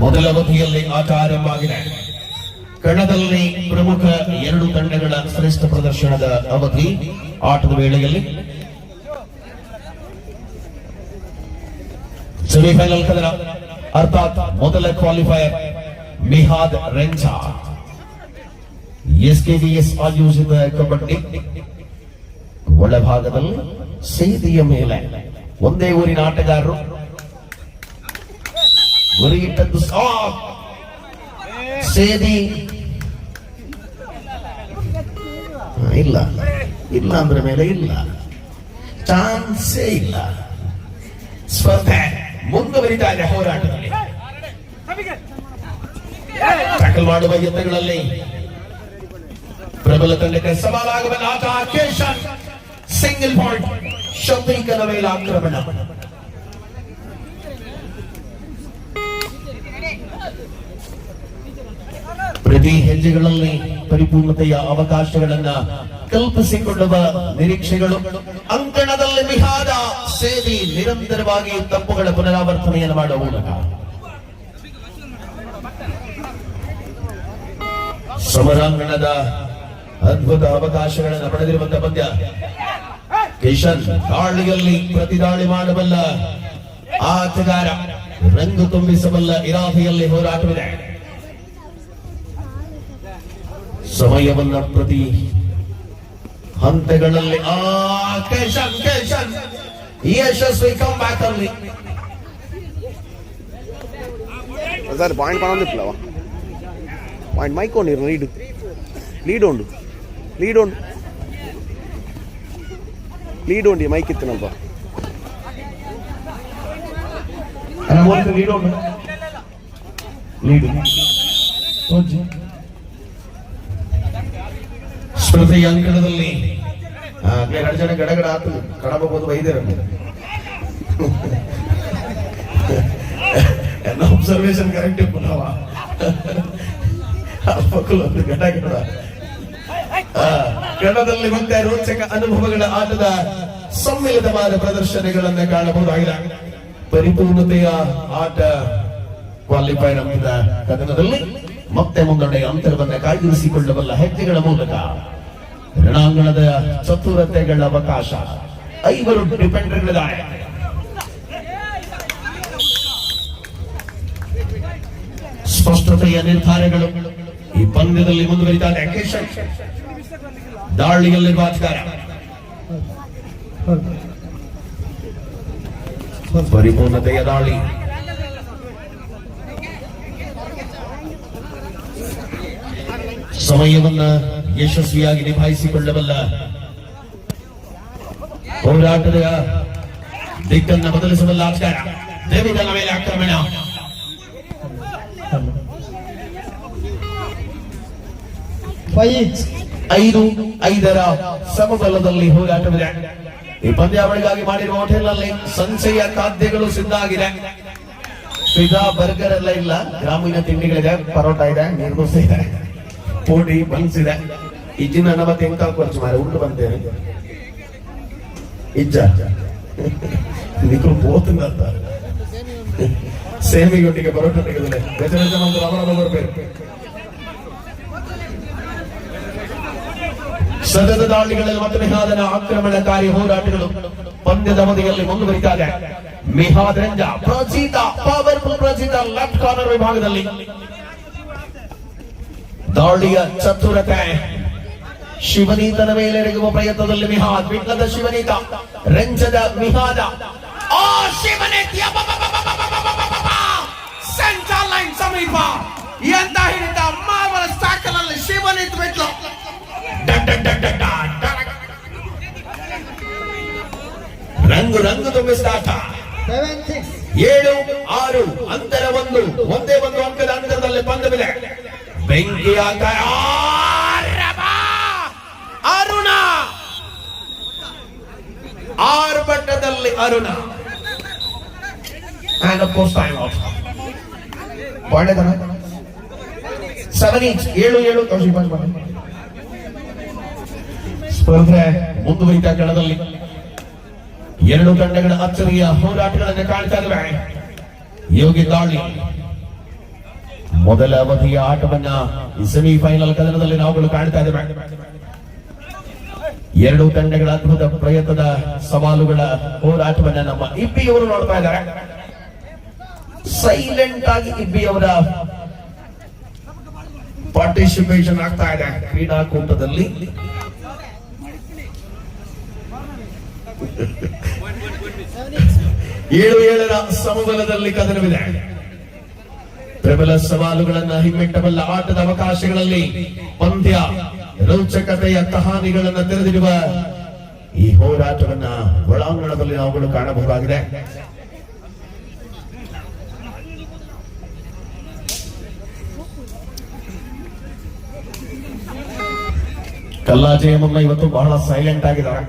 ಮೊದಲ ಅವಧಿಯಲ್ಲಿ ಆಟ ಆರಂಭವಾಗಿದೆ. ಕಣದಲ್ಲಿ ಪ್ರಮುಖ ಎರಡು ತಂಡಗಳ ಶ್ರೇಷ್ಠ ಪ್ರದರ್ಶನದ ಅವಧಿ. ಆಟದ ವೇಳೆಯಲ್ಲಿ ಸೆಮಿಫೈನಲ್ ಕದನ ಅರ್ಥಾತ್ ಮೊದಲ ಕ್ವಾಲಿಫೈಯರ್ ಮಿಹಾದ್ ರೆಂಜಾ ಎಸ್ಕೆಡಿಎಸ್ ಆಯೋಜಿತ ಕಬಡ್ಡಿ. ಒಳಭಾಗದಲ್ಲಿ ಸೇದಿಯ ಮೇಲೆ ಒಂದೇ ಊರಿನ ಆಟಗಾರರು ಗುರಿ ಇಟ್ಟದ್ದು ಸೇದಿ ಇಲ್ಲ ಇಲ್ಲ ಅಂದ್ರೆ ಮೇಲೆ ಇಲ್ಲ, ಚಾನ್ಸೇ ಇಲ್ಲ. ಸ್ಪರ್ಧೆ ಮುಂದುವರಿತಾ ಇದೆ. ಹೋರಾಟದಲ್ಲಿ ಟ್ಯಾಕಲ್ ಮಾಡುವ ಯತ್ನಗಳಲ್ಲಿ ಪ್ರಬಲ ತಂಡಕ್ಕೆ ಸವಾಲಾಗುವ ಆಟ. ಕೇಶನ್ ಸಿಂಗಲ್ ಪಾಯಿಂಟ್. ಶಫೀಕನ ಮೇಲೆ ಆಕ್ರಮಣ. ಪ್ರತಿ ಹೆಜ್ಜೆಗಳಲ್ಲಿ ಪರಿಪೂರ್ಣತೆಯ ಅವಕಾಶಗಳನ್ನ ಕಲ್ಪಿಸಿಕೊಳ್ಳುವ ನಿರೀಕ್ಷೆಗಳು. ಅಂಕಣದಲ್ಲಿ ಮಿಹಾದ ಸೇದಿ ನಿರಂತರವಾಗಿ ತಪ್ಪುಗಳ ಪುನರಾವರ್ತನೆಯನ್ನು ಮಾಡುವ ಮೂಲಕ ಸಮರಾಂಗಣದ ಅದ್ಭುತ ಅವಕಾಶಗಳನ್ನು ಪಡೆದಿರುವಂತಹ ಪಂದ್ಯ. ಕಿಶನ್ ದಾಳಿಯಲ್ಲಿ ಪ್ರತಿದಾಳಿ ಮಾಡಬಲ್ಲ ಆಟಗಾರ, ರಂಗು ತುಂಬಿಸಬಲ್ಲ ಇರಾದೆಯಲ್ಲಿ ಹೋರಾಟವಿದೆ. ಸಮಯವನ್ನ ಪ್ರತಿ ಹಂತಗಳಲ್ಲಿ ಯಶಸ್ವಿ ಕಮ್ ಬ್ಯಾಕ್ ಅಲ್ಲಿ పాయింట్ పనంది పిల్లవా point mic on lead lead ఉండు లీడ్ ఉండు లీడ్ ఉండి మైక్ ఇస్తున్నప్ప ಲೀಡ್ ಸ್ಪರ್ಧೆಯ ಅಂಕಣದಲ್ಲಿ ಎರಡು ಜನ ಗಡಗಡ ಆತು ಕಡಬಹುದು ವೈದ್ಯರನ್ನು. ಅಬ್ಸರ್ವೇಷನ್ ಕರೆಕ್ಟ್ ಪುನಃ ಒಂದು ಗಡಗಡ ಕಣದಲ್ಲಿ ಮತ್ತೆ ರೋಚಕ ಅನುಭವಗಳ ಆಟದ ಸಮ್ಮಿಲಿತವಾದ ಪ್ರದರ್ಶನಗಳನ್ನು ಕಾಣಬಹುದಾಗಿದೆ. ಪರಿಪೂರ್ಣತೆಯ ಆಟ ಕ್ವಾಲಿಫೈರ್ ಹಂತದ ಕದನದಲ್ಲಿ ಮತ್ತೆ ಮುನ್ನಡೆಯ ಅಂತರವನ್ನು ಕಾಯ್ದಿರಿಸಿಕೊಳ್ಳಬಲ್ಲ ಹೆಜ್ಜೆಗಳ ಮೂಲಕ ರಣಾಂಗಣದ ಚತುರತೆಗಳ ಅವಕಾಶ. 5 ಡಿಫೆಂಡರ್ಗಳಿದ್ದಾರೆ. ಸ್ಪಷ್ಟತೆಯ ನಿರ್ಧಾರಗಳು ಈ ಪಂದ್ಯದಲ್ಲಿ ಮುಂದುವರಿತಾರೆ. ಕೇಶನ್ ದಾಳಿಯಲ್ಲಿರುವ ಆಟಗಾರ, ಪರಿಪೂರ್ಣತೆಯ ದಾಳಿ. ಸಮಯವನ್ನ ಯಶಸ್ವಿಯಾಗಿ ನಿಭಾಯಿಸಿಕೊಳ್ಳಬಲ್ಲ ಹೋರಾಟದ ದಿಕ್ಕನ್ನು ಬದಲಿಸಬಲ್ಲ ಆಟಗಾರ. ದೇವಿದನ ಮೇಲೆ ಆಕ್ರಮಣ. ಐದು 5ರ ಸಮಬಲದಲ್ಲಿ ಹೋರಾಟವಿದೆ. ಈ ಪಂದ್ಯಾವಳಿಗಾಗಿ ಮಾಡಿರುವ ಹೋಟೆಲ್ನಲ್ಲಿ ಸಂಚಯ ಖಾದ್ಯಗಳು ಸಿದ್ಧ ಆಗಿದೆ. ಪಿಜ್ಜಾ ಬರ್ಗರ್ ಎಲ್ಲ ಇಲ್ಲ, ಗ್ರಾಮೀಣ ತಿಂಡಿಗಳಿದೆ. ಪರೋಟ ಇದೆ, ನೀರು ದೋಸೆ ಇದೆ, ಪೋಡಿ ಬನ್ಸ್ ಇದೆ. ಇಜ್ಜಿನ ನಮ್ಮತ್ತೆ ಎಂತ ಖರ್ಚು ಮಾರ ಉಂಟು ಬಂತೇನೆ ಇಜ್ಜ ನಿಖರು ಪೋತುಂಗಂತ ಸೇಮಿಗೊಟ್ಟಿಗೆ ಪರೋಟ ತೆಗೆದಿದೆ. ಬೆಚ್ಚ ಮಂತ್ರ ಅವರ ಬರಬೇಕು. ಸತತ ದಾಳಿಗಳಲ್ಲಿ ಮತ್ತೆ ಮಿಹಾದನ ಆಕ್ರಮಣಕಾರಿ ಹೋರಾಟಗಳು ಪಂದ್ಯದ ಅವಧಿಯಲ್ಲಿ ಮುಂದುವರಿತಾರೆ. ಮಿಹಾದ್ ರೆಂಜಾ ಪ್ರಜಿತ ಪವರ್ಫುಲ್ ಪ್ರಜಿತ ಲೆಫ್ಟ್ ಕಾರ್ನರ್ ವಿಭಾಗದಲ್ಲಿ ದಾಳಿಯ ಚತುರತೆ. ಶಿವನೀತನ ಮೇಲೆ ಎರಗುವ ಪ್ರಯತ್ನದಲ್ಲಿ ಮಿಹಾದ್. ವಿಟ್ಲದ ಶಿವನೀತ, ರೆಂಜದ ಮಿಹಾದ. ಸೆಂಟರ್ ಲೈನ್ ಸಮೀಪ ಎಂತ ಹಿಡಿದ ಮಾವಲ ಸ್ಟಾಕಲ್ ಅಲ್ಲಿ ಶಿವನೀತ್ ಬಿಟ್ಲು. ರಂಗು ರಂಗು ತುಂಬಿಸಿದಾಟ. 7-6 ಅಂತರ. ಒಂದೇ ಒಂದು ಅಂಕದ ಅಂತರದಲ್ಲಿ ಪಂದ್ಯವಿದೆ. ಬೆಂಕಿ ಆಕಾರ. ಅರುಣ ಆರ್ಭಟದಲ್ಲಿ ಅರುಣ and of course time out. Point is 7 each. 7 Cauchy point ಮಾಡಿ. ಸ್ಪರ್ಧೆ ಮುಂದುವರಿತಾ ಕಣದಲ್ಲಿ ಎರಡು ತಂಡಗಳ ಅಚ್ಚರಿಯ ಹೋರಾಟಗಳನ್ನು ಕಾಣ್ತಾ ಇದ್ದೇವೆ. ಯೋಗಿ ದಾಳಿ ಮೊದಲ ಅವಧಿಯ ಆಟವನ್ನ ಈ ಸೆಮಿಫೈನಲ್ ಕದನದಲ್ಲಿ ನಾವುಗಳು ಕಾಣ್ತಾ ಇದ್ದೇವೆ. ಎರಡು ತಂಡಗಳ ಅದ್ಭುತ ಪ್ರಯತ್ನದ ಸವಾಲುಗಳ ಹೋರಾಟವನ್ನ ನಮ್ಮ ಇಬ್ಬಿಯವರು ನೋಡ್ತಾ ಇದ್ದಾರೆ. ಸೈಲೆಂಟ್ ಆಗಿ ಇಬ್ಬಿಯವರ ಪಾರ್ಟಿಸಿಪೇಷನ್ ಆಗ್ತಾ ಇದೆ ಕ್ರೀಡಾಕೂಟದಲ್ಲಿ. ಏಳರ ಸಮಬಲದಲ್ಲಿ ಕದನವಿದೆ. ಪ್ರಬಲ ಸವಾಲುಗಳನ್ನ ಹಿಮ್ಮೆಟ್ಟಬಲ್ಲ ಆಟದ ಅವಕಾಶಗಳಲ್ಲಿ ಪಂದ್ಯ ರೋಚಕತೆಯ ಕಹಾನಿಗಳನ್ನು ತೆರೆದಿರುವ ಈ ಹೋರಾಟವನ್ನ ಒಳಾಂಗಣದಲ್ಲಿ ನಾವುಗಳು ಕಾಣಬಹುದಾಗಿದೆ. ಕಲ್ಲಾಜಯಮನ್ನ ಇವತ್ತು ಬಹಳ ಸೈಲೆಂಟ್ ಆಗಿದ್ದಾರೆ.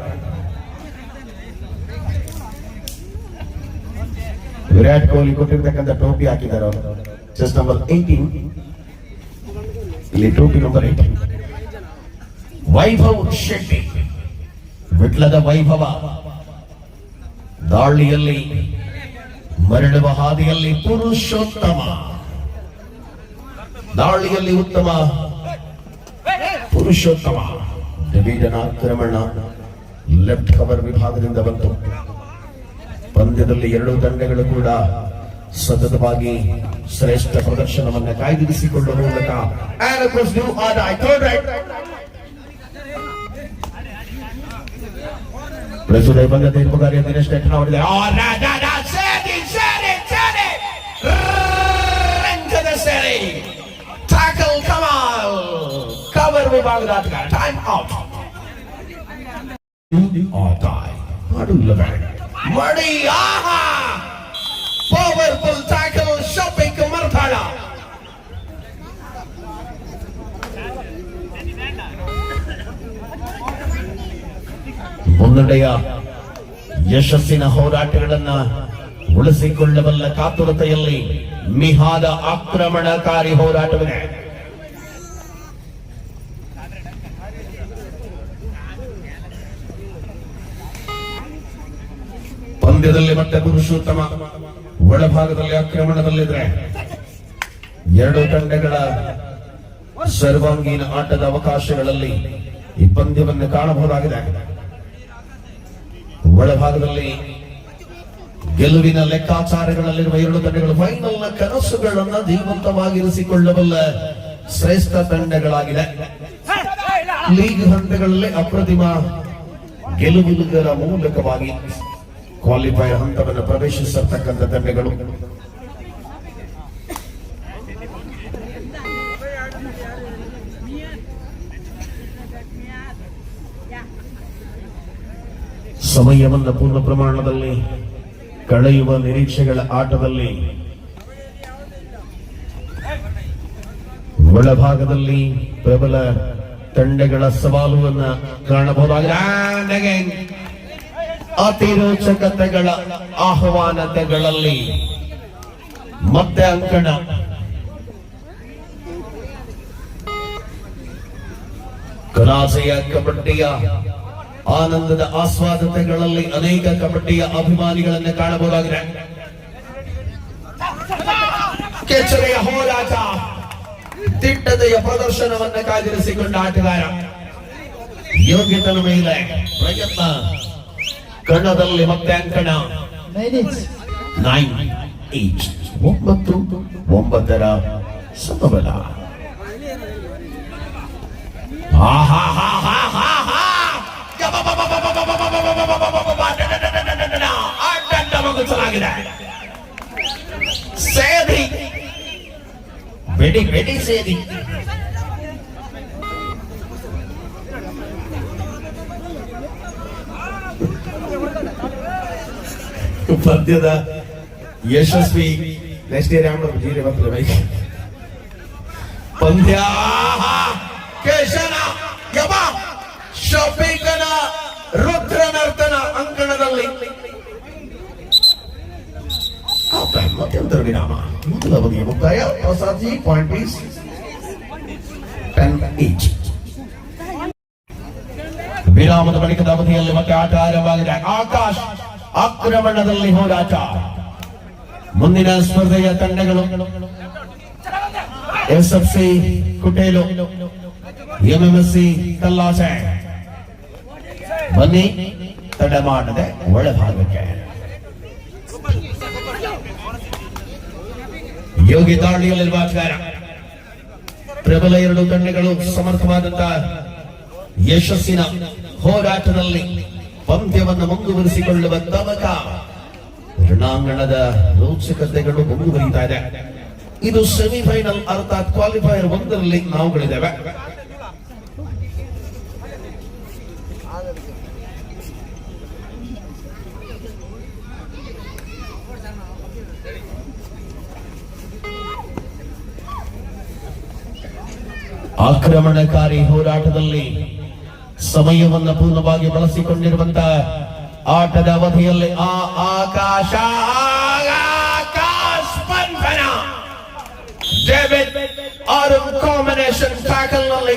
ವಿರಾಟ್ ಕೊಹ್ಲಿ ಕೊಟ್ಟಿರ್ತಕ್ಕಂಥ ಟೋಪಿ ಹಾಕಿದ್ದಾರೆ ಅವರು. ಜಸ್ಟ್ ನಂಬರ್ 18 ಇಲ್ಲಿ ಟೋಪಿ ನಂಬರ್ 18. ವೈಭವ್ ಶೆಟ್ಟಿ ವಿಟ್ಲದ ವೈಭವ ದಾಳಿಯಲ್ಲಿ ಮರಳುವ ಹಾದಿಯಲ್ಲಿ ಪುರುಷೋತ್ತಮ, ದಾಳಿಯಲ್ಲಿ ಉತ್ತಮ ಪುರುಷೋತ್ತಮ. ಡಿವಿಜನ್ ಆಕ್ರಮಣ ಲೆಫ್ಟ್ ಕವರ್ ವಿಭಾಗದಿಂದ ಬಂತು. ಪಂದ್ಯದಲ್ಲಿ ಎರಡು ತಂಡಗಳು ಕೂಡ ಸತತವಾಗಿ ಶ್ರೇಷ್ಠ ಪ್ರದರ್ಶನವನ್ನು ಕಾಯ್ದಿರಿಸಿಕೊಳ್ಳುವ ಮೂಲಕ ಪ್ರಸ್ತುತ ಪಂದ್ಯ ತೀರ್ಪುಗಾರಿಯ ದಿನೇಶ್ ಟೆಕ್ನ ಅವರಿಗೆ ಟ್ಯಾಕಲ್ ಕಮಾಲ್ ಕವರ್ ವಿಭಾಗದ ಆಟಗಾರ. Time out. ಮಡಿ ಆಹಾ ಪವರ್ಫುಲ್ ಟ್ಯಾಕಲ್ ಶಾಪಿಂಗ್ ಮರ್ತಾಳ. ಮುನ್ನಡೆಯ ಯಶಸ್ಸಿನ ಹೋರಾಟಗಳನ್ನ ಉಳಿಸಿಕೊಳ್ಳಬಲ್ಲ ಕಾತುರತೆಯಲ್ಲಿ ಮಿಹಾದ ಆಕ್ರಮಣಕಾರಿ ಹೋರಾಟವಿದೆ. ಪಂದ್ಯದಲ್ಲಿ ಮತ್ತೆ ಪುರುಷೋತ್ತಮ ಒಳಭಾಗದಲ್ಲಿ ಆಕ್ರಮಣದಲ್ಲಿದ್ರೆ ಎರಡು ತಂಡಗಳ ಸರ್ವಾಂಗೀಣ ಆಟದ ಅವಕಾಶಗಳಲ್ಲಿ ಈ ಪಂದ್ಯವನ್ನು ಕಾಣಬಹುದಾಗಿದೆ. ಒಳಭಾಗದಲ್ಲಿ ಗೆಲುವಿನ ಲೆಕ್ಕಾಚಾರಗಳಲ್ಲಿರುವ ಎರಡು ತಂಡಗಳು ಫೈನಲ್ನ ಕನಸುಗಳನ್ನು ಜೀವಂತವಾಗಿರಿಸಿಕೊಳ್ಳಬಲ್ಲ ಶ್ರೇಷ್ಠ ತಂಡಗಳಾಗಿದೆ. ಲೀಗ್ ಹಂತಗಳಲ್ಲಿ ಅಪ್ರತಿಮ ಗೆಲುವುಗಳ ಮೂಲಕವಾಗಿ ಕ್ವಾಲಿಫೈಯರ್ ಹಂತವನ್ನು ಪ್ರವೇಶಿಸತಕ್ಕಂಥ ತಂಡಗಳು. ಸಮಯವನ್ನು ಪೂರ್ಣ ಪ್ರಮಾಣದಲ್ಲಿ ಕಳೆಯುವ ನಿರೀಕ್ಷೆಗಳ ಆಟದಲ್ಲಿ ಒಳಭಾಗದಲ್ಲಿ ಪ್ರಬಲ ತಂಡಗಳ ಸವಾಲುವನ್ನ ಕಾಣಬಹುದಾಗಿದೆ. ಅತಿ ರೋಚಕತೆಗಳ ಆಹ್ವಾನತೆಗಳಲ್ಲಿ ಮತ್ತೆ ಅಂಕಣ. ಕಲಾಸೆಯ ಕಬಡ್ಡಿಯ ಆನಂದದ ಆಸ್ವಾದತೆಗಳಲ್ಲಿ ಅನೇಕ ಕಬಡ್ಡಿಯ ಅಭಿಮಾನಿಗಳನ್ನು ಕಾಣಬಹುದಾಗಿದೆ. ಕೆಚ್ಚರೆಯ ಹೋರಾಟ, ದಿಟ್ಟತೆಯ ಪ್ರದರ್ಶನವನ್ನು ಕಾದಿರಿಸಿಕೊಂಡ ಆಟಗಾರ. ಯೋಗ್ಯತನ ಮೇಲೆ ಪ್ರಯತ್ನ, ಕಣದಲ್ಲಿ ಮತ್ತೆ ಅಂಕಣ. 9-8 9-9 ಸಮಬಲ. ಚೆನ್ನಾಗಿದೆ. ಸೇದಿ ಬೆಡಿ ಬೆಡಿ ಸೇದಿ. ಪದ್ಯದ ಯಶಸ್ವಿ ನೆಕ್ಸ್ಟ್ ಪಂದ್ಯ ಕೇಶನ ಯಮ ಶಫೀಕನ ರುದ್ರನರ್ತನ ಅಂಕಣದಲ್ಲಿ ಮಧ್ಯಂತರ ವಿರಾಮ. ಮೊದಲ ಅವಧಿಯ ಮುಕ್ತಾಯ. Prasad G point please. 10 each. ವಿರಾಮದ ಬಳಿಕದ ಅವಧಿಯಲ್ಲಿ ಮತ್ತೆ ಆಟ ಆರಂಭವಾಗಿದೆ. ಆಕಾಶ್ ಆಕ್ರಮಣದಲ್ಲಿ ಹೋರಾಟ. ಮುಂದಿನ ಸ್ಪರ್ಧೆಯ ತಂಡಗಳು ಎಸ್ಎಫ್ಸಿ ಕುಟೇಲು, ಎಂಎಂಎಸ್ಸಿ ಕಲ್ಲಾಸೆ. ಬನ್ನಿ, ತಡ ಮಾಡದೆ ಒಳಭಾಗಕ್ಕೆ. ಯೋಗಿ ದಾಳಿಯಲ್ಲಿರುವ ಆಟಗಾರ. ಪ್ರಬಲ ಎರಡು ತಂಡಗಳು ಸಮರ್ಥವಾದಂತಹ ಯಶಸ್ಸಿನ ಹೋರಾಟದಲ್ಲಿ ಪಂದ್ಯವನ್ನು ಮುಂದುವರಿಸಿಕೊಳ್ಳುವ ತವಕ. ರಣಾಂಗಣದ ರೋಚಕತೆಗಳು ಮುಂದುವರಿತಾ ಇದೆ. ಇದು ಸೆಮಿಫೈನಲ್ ಅರ್ಥಾತ್ ಕ್ವಾಲಿಫೈಯರ್ 1ರಲ್ಲಿ ನಾವುಗಳಿದ್ದೇವೆ. ಆಕ್ರಮಣಕಾರಿ ಹೋರಾಟದಲ್ಲಿ ಸಮಯವನ್ನು ಪೂರ್ಣವಾಗಿ ಬಳಸಿಕೊಂಡಿರುವಂತಹ ಆಟದ ಅವಧಿಯಲ್ಲಿ ಆಕಾಶ ಸ್ಪಂದನ ಡೇವಿಡ್ ಆರಂ ಕಾಂಬಿನೇಷನ್ ಟ್ಯಾಕಲ್ ನಲ್ಲಿ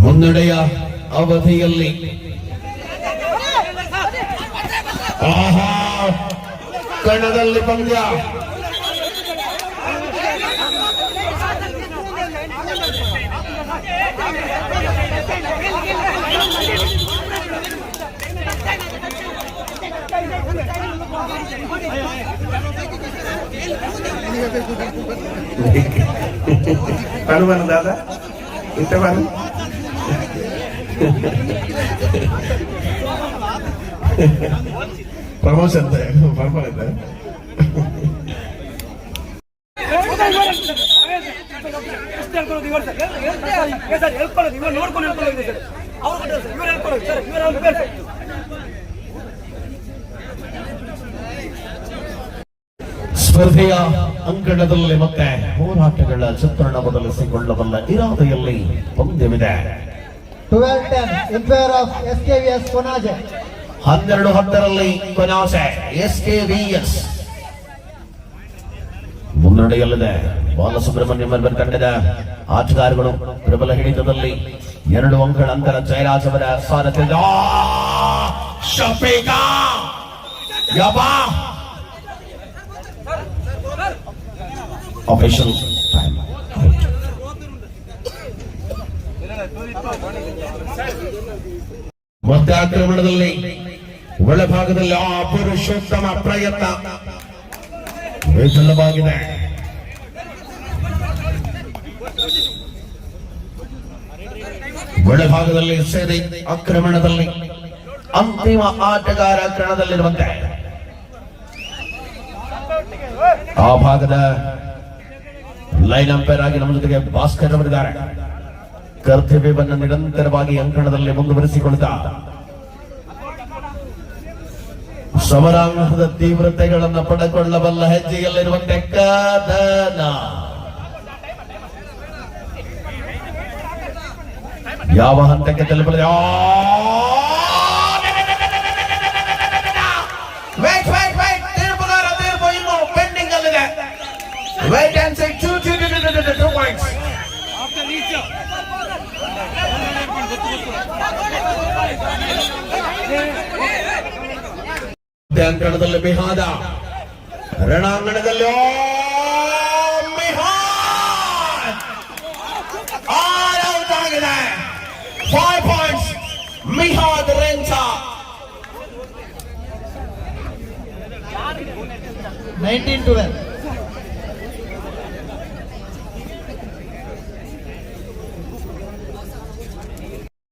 ಮುನ್ನಡೆಯ ಅವಧಿಯಲ್ಲಿ ಕಣದಲ್ಲಿ ಪಂದ್ಯ. Paano dada? Ito paano? Promotion performance. ಸ್ಪರ್ಧೆಯ ಅಂಕಣದಲ್ಲಿ ಮತ್ತೆ ಹೋರಾಟಗಳ ಚಿತ್ರಣ ಬದಲಿಸಿಕೊಳ್ಳಬಲ್ಲ ಇರಾದೆಯಲ್ಲಿ ಪಂದ್ಯವಿದೆ. 12-10 in favor of SKVS Konaje. 12-10ರಲ್ಲಿ ಕೊನಾಸೆ SKVS ಮುನ್ನಡೆಯಲ್ಲಿದೆ. Balasubrahmanyam ತಂಡದ ಆಟಗಾರರು ಪ್ರಬಲ ಹಿಡಿತದಲ್ಲಿ 2 ಅಂಕಗಳ ಅಂತರ. ಜಯರಾಜ್ ಅವರ ಸಾರಥ್ಯದ ಶಫೀಕಾ ಯಬಾ ಆಪರೇಷನ್ ಟೈಮ್. ಮತ್ತೆ ಆಕ್ರಮಣದಲ್ಲಿ ಒಳಭಾಗದಲ್ಲಿ ಪುರುಷೋತ್ತಮ ಪ್ರಯತ್ನ ವಿಫಲವಾಗಿದೆ. ಒಳಭಾಗದಲ್ಲಿ ಸೇರಿ ಆಕ್ರಮಣದಲ್ಲಿ ಅಂತಿಮ ಆಟಗಾರ ಕಣದಲ್ಲಿರುವಂತೆ ಆ ಭಾಗದ ಲೈನ್ ಅಂಪೈರ್ ಆಗಿ ನಮ್ಮ ಜೊತೆಗೆ ಭಾಸ್ಕರ್ ಅವರಿದ್ದಾರೆ. ಕರ್ತವ್ಯವನ್ನು ನಿರಂತರವಾಗಿ ಅಂಕಣದಲ್ಲಿ ಮುಂದುವರಿಸಿಕೊಳ್ತಾ ಸಮರಾಂಗಣದ ತೀವ್ರತೆಗಳನ್ನು ಪಡೆದುಕೊಳ್ಳಬಲ್ಲ ಹೆಜ್ಜೆಯಲ್ಲಿರುವಂತೆ ಕದನ. ಯಾವ ಹಂತಕ್ಕೆ ತಲುಪಲಿದೆ? ತೀರ್ಪು ಇನ್ನು ಪೆಂಡಿಂಗ್ ಅಲ್ಲಿದೆ. Wait and say 2 points. ಅಂಕಣದಲ್ಲಿ ಮಿಹಾದ, ರಣಾಂಗಣದಲ್ಲಿ ಮಿಹಾದ್ ಆಲ್ ಔಟ್ ಆಗಿದೆ. 5 points ಮಿಹಾದ್ ರೆಂಚಾ. 19-12.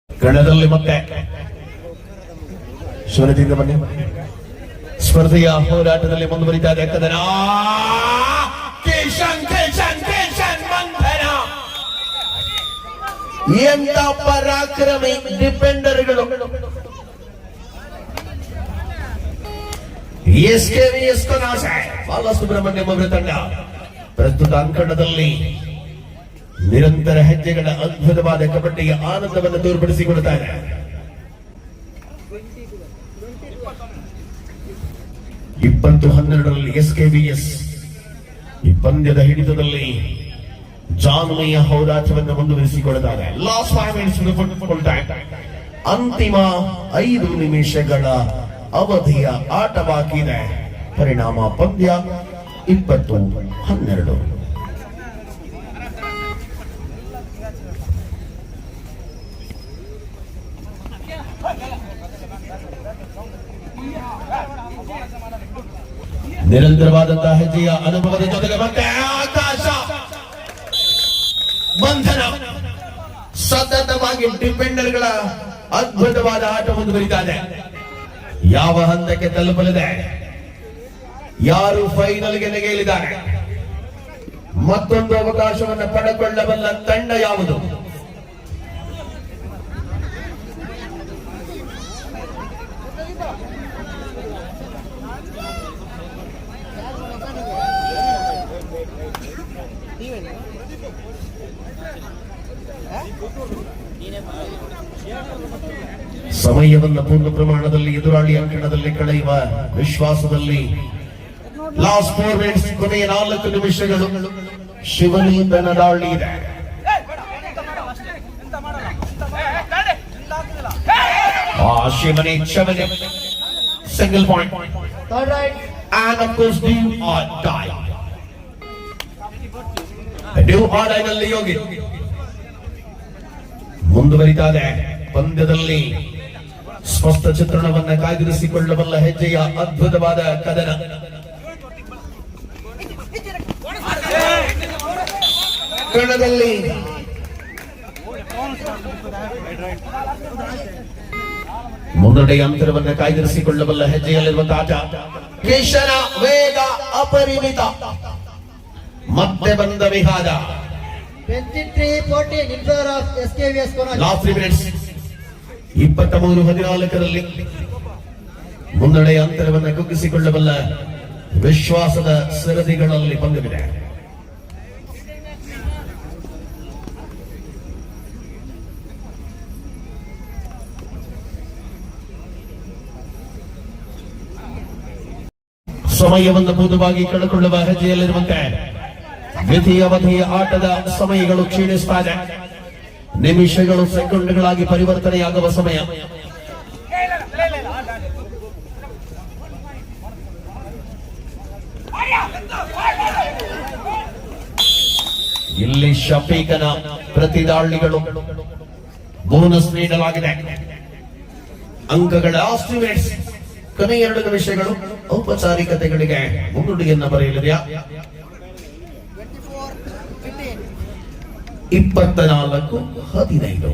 ಕಣದಲ್ಲಿ ಮತ್ತೆ ಶಿವನದಿಂದ ಬನ್ನಿ. ಸ್ಪರ್ಧೆಯ ಹೋರಾಟದಲ್ಲಿ ಮುಂದುವರಿತಾ ಇದೆ. ಕದನ ಬಂಧನ. ಎಂತ ಪರಾಕ್ರಮಿ ಡಿಫೆಂಡರ್ಗಳು. SKVS ಕೊನಾಸೆ ಬಾಲಸುಬ್ರಹ್ಮಣ್ಯಂ ಅವರ ತಂಡ ಪ್ರಸ್ತುತ ಅಂಕಣದಲ್ಲಿ ನಿರಂತರ ಹೆಜ್ಜೆಗಳ ಅದ್ಭುತವಾದ ಕಬಡ್ಡಿಯ ಆನಂದವನ್ನು ತೋರ್ಪಡಿಸಿಕೊಡುತ್ತಾರೆ. 20-12 SKVS ಈ ಪಂದ್ಯದ ಹಿಡಿತದಲ್ಲಿ ಜಾನ್ಮಯ ಹೋರಾಟವನ್ನು ಮುಂದುವರಿಸಿಕೊಳ್ಳುತ್ತಾರೆ. Last 5 minutes full time. ಅಂತಿಮ 5 ನಿಮಿಷಗಳ ಅವಧಿಯ ಆಟ ಬಾಕಿ ಇದೆ. ಪರಿಣಾಮ ಪಂದ್ಯ 20-12. ನಿರಂತರವಾದಂತಹ ಹೆಜ್ಜೆಯ ಅನುಭವದ ಜೊತೆಗೆ ಮತ್ತೆ ಆಕಾಶ ಬಂಧನ. ಸತತವಾಗಿ ಡಿಫೆಂಡರ್ಗಳ ಅದ್ಭುತವಾದ ಆಟ ಮುಂದುವರಿತಾ ಇದೆ. ಯಾವ ಹಂತಕ್ಕೆ ತಲುಪಲಿದೆ, ಯಾರು ಫೈನಲ್ಗೆ ನೆಗೆಯಲಿದ್ದಾರೆ, ಮತ್ತೊಂದು ಅವಕಾಶವನ್ನು ಪಡೆದುಕೊಳ್ಳಬಲ್ಲ ತಂಡ ಯಾವುದು? ಸಮಯವನ್ನು ಪೂರ್ಣ ಪ್ರಮಾಣದಲ್ಲಿ ಎದುರಾಳಿ ಅಂಕಣದಲ್ಲಿ ಕಳೆಯುವ ವಿಶ್ವಾಸದಲ್ಲಿ ಲಾಸ್ಟ್ 4 ಮಿನಿಟ್ಸ್, ಕೊನೆಯ 4 ನಿಮಿಷಗಳು ಶಿವನಿ ಬೆನದಾಳಿ ಇದೆ. Shivani single point and of course do or die. Do or die ನಲ್ಲಿ ಯೋಗಿ ಮುಂದುವರಿತಾ ಇದೆ. ಪಂದ್ಯದಲ್ಲಿ ಸ್ಪಷ್ಟ ಚಿತ್ರಣವನ್ನು ಕಾಯ್ದಿರಿಸಿಕೊಳ್ಳಬಲ್ಲ ಹೆಜ್ಜೆಯ ಅದ್ಭುತವಾದ ಕದನ. ಕಣದಲ್ಲಿ ಮುನ್ನಡೆಯ ಅಂತರವನ್ನು ಕಾಯ್ದಿರಿಸಿಕೊಳ್ಳಬಲ್ಲ ಹೆಜ್ಜೆಯಲ್ಲಿರುವಂತಹ ಆಟ. ಕಿಶನ ವೇಗ ಅಪರಿಮಿತ. ಮತ್ತೆ ಬಂದ ವಿಹಾದ. 23-14 in favor of SKVS Konaji. Last 3 minutes 23-14 ಮುನ್ನಡೆಯ ಅಂತರವನ್ನು ಕುಗ್ಗಿಸಿಕೊಳ್ಳಬಲ್ಲ ವಿಶ್ವಾಸದ ಸರದಿಗಳಲ್ಲಿ ಪಂದ್ಯವಿದೆ. ಸಮಯವನ್ನು ಬುದ್ಧವಾಗಿ ಕಳೆದುಕೊಳ್ಳುವ ಹೆಜ್ಜೆಯಲ್ಲಿರುವಂತೆ ದ್ವಿತೀಯ ಅವಧಿಯ ಆಟದ ಸಮಯಗಳು ಕ್ಷೀಣಿಸ್ತಾ ಇದೆ. ನಿಮಿಷಗಳು ಸೆಕೆಂಡ್ಗಳಾಗಿ ಪರಿವರ್ತನೆಯಾಗುವ ಸಮಯ. ಇಲ್ಲಿ ಶಫೀಕನ ಪ್ರತಿದಾಳಿಗಳು ಬೋನಸ್ ನೀಡಲಾಗಿದೆ. ಅಂಕಗಳ ಲಾಸ್ಟ್ ಮಿನಿಟ್ಸ್, ಕೊನೆಯ 2 ನಿಮಿಷಗಳು ಔಪಚಾರಿಕತೆಗಳಿಗೆ ಮುನ್ನುಡಿಯನ್ನು ಬರೆಯಲಿದೆಯಾ? 24-15.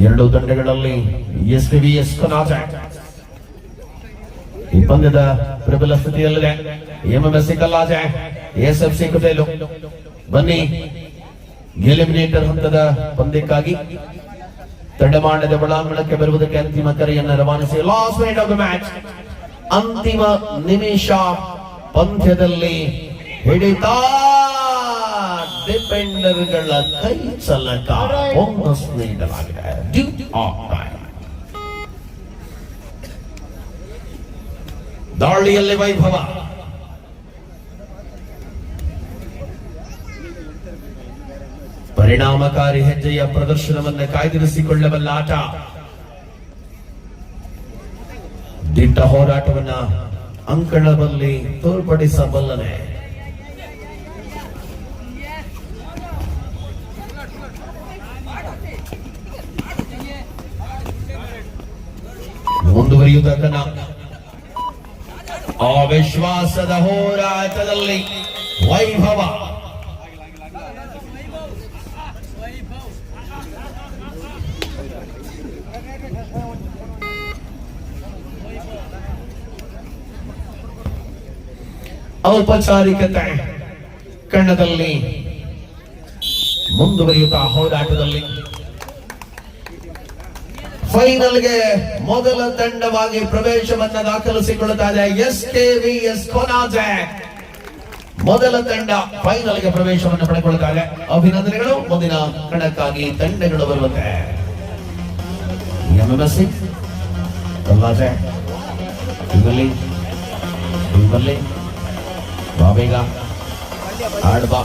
ಎರಡು ತಂಡಗಳಲ್ಲಿ ಎಸ್ವಿಎಸ್ ಕೊನಾಜೆ ಈ ಪಂದ್ಯದ ಪ್ರಬಲ ಸ್ಥಿತಿಯಲ್ಲಿದೆ. MMSC Kallaje, SFC Kutelu. ಬನ್ನಿ, ಎಲಿಮಿನೇಟರ್ ಹಂತದ ಪಂದ್ಯಕ್ಕಾಗಿ ತಡಮಾಡದ ಒಳಾಂಗಣಕ್ಕೆ ಬರುವುದಕ್ಕೆ ಅಂತಿಮ ಕರೆಯನ್ನು ರವಾನಿಸಿ. Last minute of the match, ಅಂತಿಮ ನಿಮಿಷ ಪಂದ್ಯದಲ್ಲಿ ಹಿಡಿತ ಡಿಫೆಂಡರ್ಗಳ ಕೈ ಚಲಕ ಬೋನಸ್ ನೀಡಲಾಗಿದೆ. ದಾಳಿಯಲ್ಲಿ ವೈಭವ. ಪರಿಣಾಮಕಾರಿ ಹೆಜ್ಜೆಯ ಪ್ರದರ್ಶನವನ್ನು ಕಾಯ್ದಿರಿಸಿಕೊಳ್ಳಬಲ್ಲ ಆಟ. ದಿಟ್ಟ ಹೋರಾಟವನ್ನ ಅಂಕಣದಲ್ಲಿ ತೋರ್ಪಡಿಸಬಲ್ಲನೆ. ಮುಂದುವರಿಯುವುದನ್ನ ಅವಿಶ್ವಾಸದ ಹೋರಾಟದಲ್ಲಿ ವೈಭವ. ಔಪಚಾರಿಕತೆ ಕಣದಲ್ಲಿ ಮುಂದುವರಿಯುತ್ತಾ ಹೋರಾಟದಲ್ಲಿ ಫೈನಲ್ಗೆ ಮೊದಲ ತಂಡವಾಗಿ ಪ್ರವೇಶವನ್ನು ದಾಖಲಿಸಿಕೊಳ್ಳುತ್ತಾ ಇದೆ ಎಸ್ಕೆವಿಎಸ್ ಕೊನಾಜೆ. ಮೊದಲ ತಂಡ ಫೈನಲ್ಗೆ ಪ್ರವೇಶವನ್ನು ಪಡೆದುಕೊಳ್ಳುತ್ತಾರೆ. ಅಭಿನಂದನೆಗಳು. ಮುಂದಿನ ಕಣಕ್ಕಾಗಿ ತಂಡಗಳು ಬರುವಂತೆ MMSC ಕಲ್ಲಾಜೆ ಇವಲ್ಲಿ ಬಾಬೇಗ ಆಡ್ಬಾ